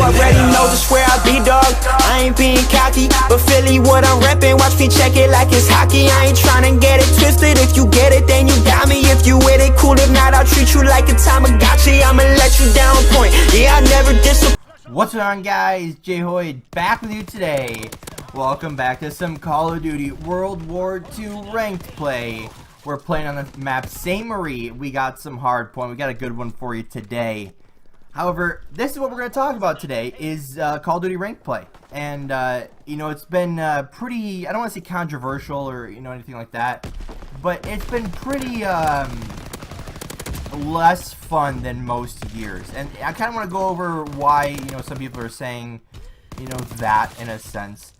already know just where I be, dog. I ain't being cocky, but Philly what I'm reppin'. Watch me check it like it's hockey. I ain't tryna get it twisted. If you get it, then you got me. If you with it, cool. If not, I'll treat you like a Tamagotchi. I'ma let you down point. Yeah, I never disappoint. What's going on, guys? JHoyt back with you today. Welcome back to some Call of Duty World War II ranked play. We're playing on the map Saint Marie. We got some hard point. We got a good one for you today. However, this is what we're going to talk about today is Call of Duty ranked play. And, you know, it's been pretty, I don't want to say controversial or, you know, anything like that. But it's been pretty less fun than most years. And I kind of want to go over why, you know, some people are saying, you know, that in a sense.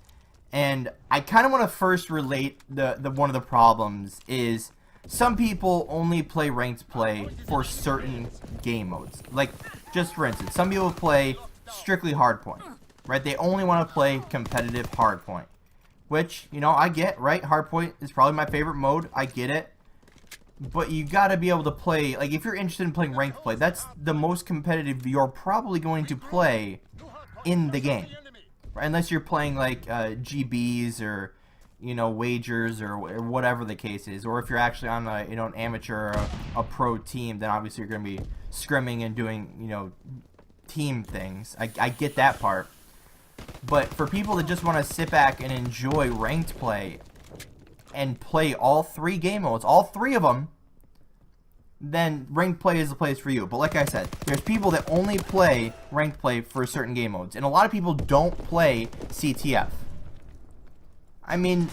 And I kind of want to first relate the one of the problems is some people only play ranked play for certain game modes. Like, just for instance, some people play strictly hardpoint, right? They only want to play competitive hardpoint, which, you know, I get, right? Hardpoint is probably my favorite mode. I get it. But you got to be able to play, like, if you're interested in playing ranked play, that's the most competitive you're probably going to play in the game. Right? Unless you're playing, like, GBs or, you know, wagers or whatever the case is. Or if you're actually on, a, you know, an amateur or a pro team, then obviously you're going to be scrimming and doing, you know, team things. I get that part. But for people that just want to sit back and enjoy ranked play and play all three game modes, all three of them, then ranked play is the place for you. But like I said, there's people that only play ranked play for certain game modes, and a lot of people don't play CTF. I mean,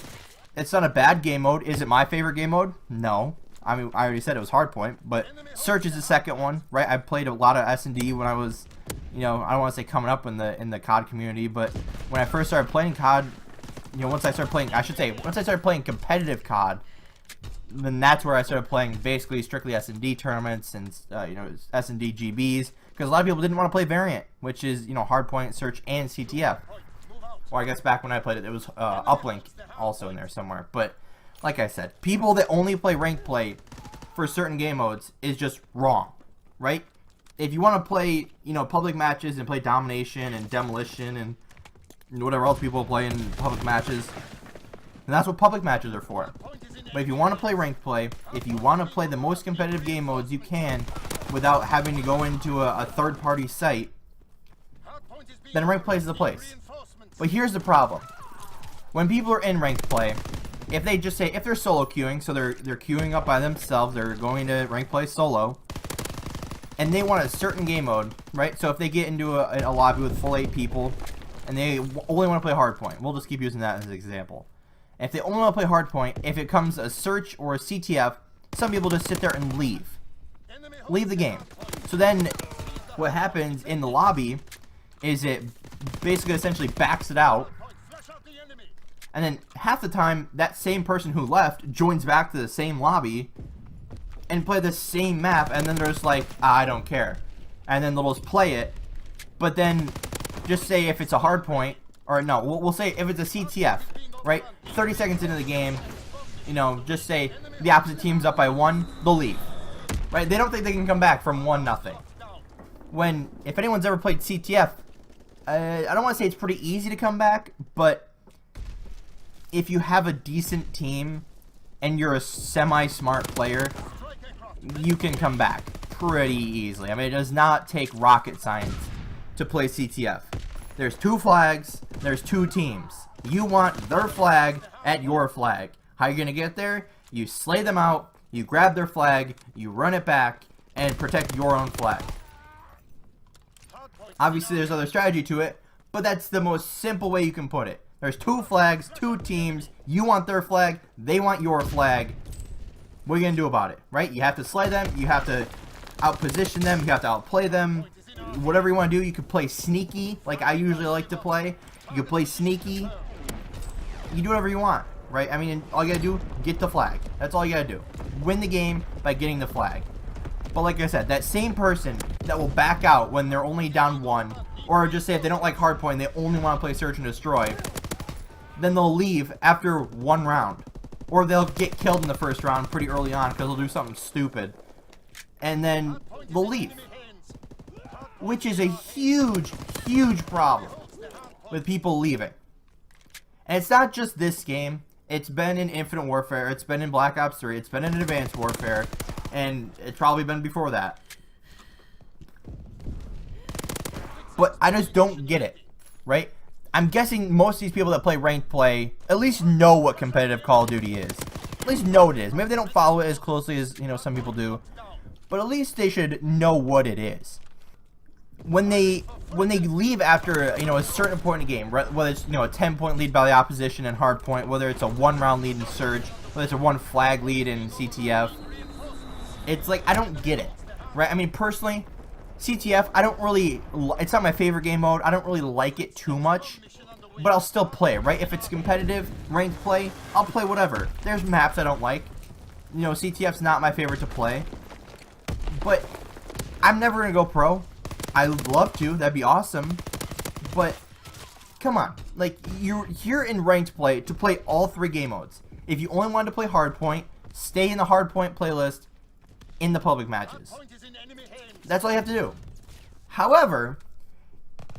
it's not a bad game mode. Is it my favorite game mode? No. I mean, I already said it was hardpoint, but Search is the second one, right? I played a lot of S&D when I was, you know, I don't want to say coming up in the COD community, but when I first started playing COD, you know, once I started playing competitive COD, then that's where I started playing basically strictly S&D tournaments and, you know, S&D GBs, because a lot of people didn't want to play Variant, which is, you know, Hardpoint, Search, and CTF. Or I guess back when I played it, it was Uplink also in there somewhere. But, like I said, people that only play ranked play for certain game modes is just wrong, right? If you want to play, you know, public matches and play Domination and Demolition and whatever else people play in public matches, and that's what public matches are for. But if you want to play ranked play, if you want to play the most competitive game modes you can without having to go into a third-party site, then ranked play is the place. But here's the problem. When people are in ranked play, if they just say, if they're solo queuing, so they're queuing up by themselves, they're going to ranked play solo, and they want a certain game mode, right? So if they get into a lobby with full 8 people, and they only want to play hardpoint, we'll just keep using that as an example. If they only want to play hardpoint, if it comes a Search or a CTF, some people just sit there and leave the game. So then what happens in the lobby is it basically essentially backs it out, and then half the time that same person who left joins back to the same lobby and play the same map, and then they're just like, I don't care, and then they'll just play it. But then just say if it's a hardpoint, or no, we'll say if it's a CTF, right? 30 seconds into the game, you know, just say the opposite team's up by 1, they'll leave, right? They don't think they can come back from 1-0. When, if anyone's ever played CTF, I don't want to say it's pretty easy to come back, but if you have a decent team and you're a semi-smart player, you can come back pretty easily. I mean, it does not take rocket science to play CTF. There's 2 flags, there's 2 teams. You want their flag at your flag. How are you going to get there? You slay them out, you grab their flag, you run it back, and protect your own flag. Obviously, there's other strategy to it, but that's the most simple way you can put it. There's 2 flags, 2 teams. You want their flag, they want your flag. What are you going to do about it, right? You have to slay them, you have to outposition them, you have to outplay them. Whatever you want to do, you could play sneaky, like I usually like to play. You could play sneaky. You do whatever you want, right? I mean, all you gotta do, get the flag. That's all you gotta do. Win the game by getting the flag. But like I said, that same person that will back out when they're only down 1, or just say if they don't like hardpoint, they only want to play Search and Destroy, then they'll leave after 1 round. Or they'll get killed in the first round pretty early on because they'll do something stupid. And then they'll leave. which is a huge, huge problem with people leaving. And it's not just this game. It's been in Infinite Warfare. It's been in Black Ops 3. It's been in Advanced Warfare. And it's probably been before that. But I just don't get it, right? I'm guessing most of these people that play ranked play at least know what competitive Call of Duty is. At least know what it is. Maybe they don't follow it as closely as, you know, some people do. But at least they should know what it is. When they leave after, you know, a certain point in the game, whether it's, you know, a 10-point lead by the opposition in hardpoint, whether it's a 1-round lead in Surge, whether it's a 1-flag lead in CTF, it's like, I don't get it, right? I mean, personally, CTF, I don't really, it's not my favorite game mode. I don't really like it too much, but I'll still play it, right? If it's competitive, ranked play, I'll play whatever. There's maps I don't like. You know, CTF's not my favorite to play, but I'm never going to go pro. I'd love to. That'd be awesome. But, come on. Like, you're here in ranked play to play all 3 game modes. If you only wanted to play hardpoint, stay in the hardpoint playlist in the public matches. That's all you have to do. However,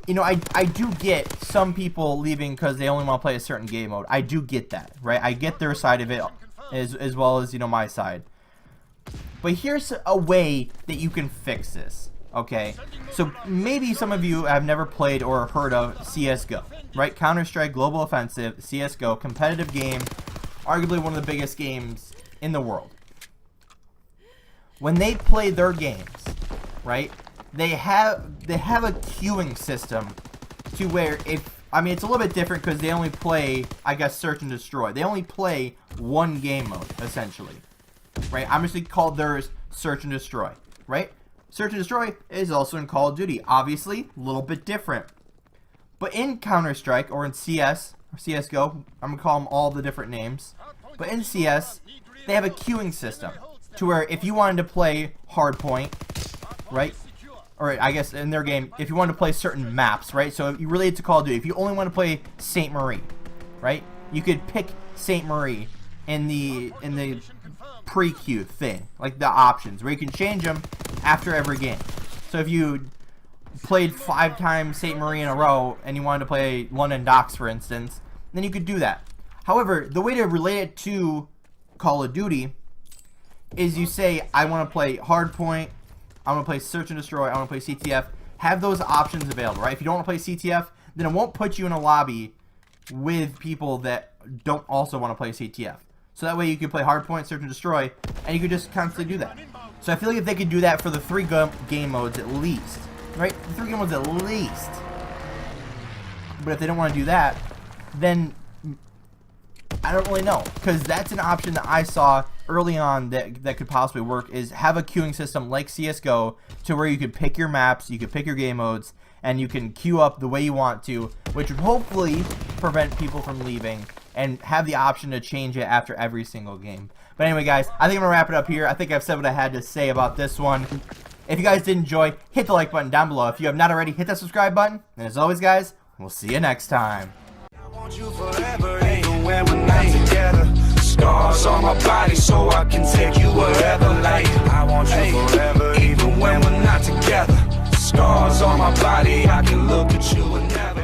you know, I do get some people leaving because they only want to play a certain game mode. I do get that, right? I get their side of it as well as, you know, my side. But here's a way that you can fix this. Okay, so maybe some of you have never played or heard of CSGO, right? Counter-Strike Global Offensive, CSGO, competitive game, arguably one of the biggest games in the world. When they play their games, right, they have a queuing system to where I mean, it's a little bit different because they only play, I guess, Search and Destroy. They only play one game mode, essentially, right? I'm just going to call theirs Search and Destroy, right? Search and Destroy is also in Call of Duty. Obviously, a little bit different. But in Counter-Strike, or in CS, or CSGO, I'm going to call them all the different names. But in CS, they have a queuing system. To where if you wanted to play Hardpoint, right? Or I guess in their game, if you wanted to play certain maps, right? So if you relate to Call of Duty, if you only want to play Saint Marie, right? You could pick Saint Marie in the pre-queue thing, like the options, where you can change them after every game. So if you played 5 times Saint Marie in a row and you wanted to play London Docks, for instance, then you could do that. However, the way to relate it to Call of Duty is you say, I want to play Hardpoint, I want to play Search and Destroy, I want to play CTF. Have those options available, right? If you don't want to play CTF, then it won't put you in a lobby with people that don't also want to play CTF. So that way you can play Hardpoint, Search and Destroy, and you can just constantly do that. So I feel like if they could do that for the 3 game modes at least, right? The 3 game modes at least. But if they don't want to do that, then I don't really know. Because that's an option that I saw early on that could possibly work, is have a queuing system like CSGO to where you could pick your maps, you could pick your game modes, and you can queue up the way you want to, which would hopefully prevent people from leaving and have the option to change it after every single game. But anyway, guys, I think I'm going to wrap it up here. I think I've said what I had to say about this one. If you guys did enjoy, hit the like button down below. If you have not already, hit that subscribe button. And as always, guys, we'll see you next time. I want you forever, even when we're not together. Scars on my body so I can take you wherever. Like, I want you forever, even when we're not together. Scars on my body, I can look at you and never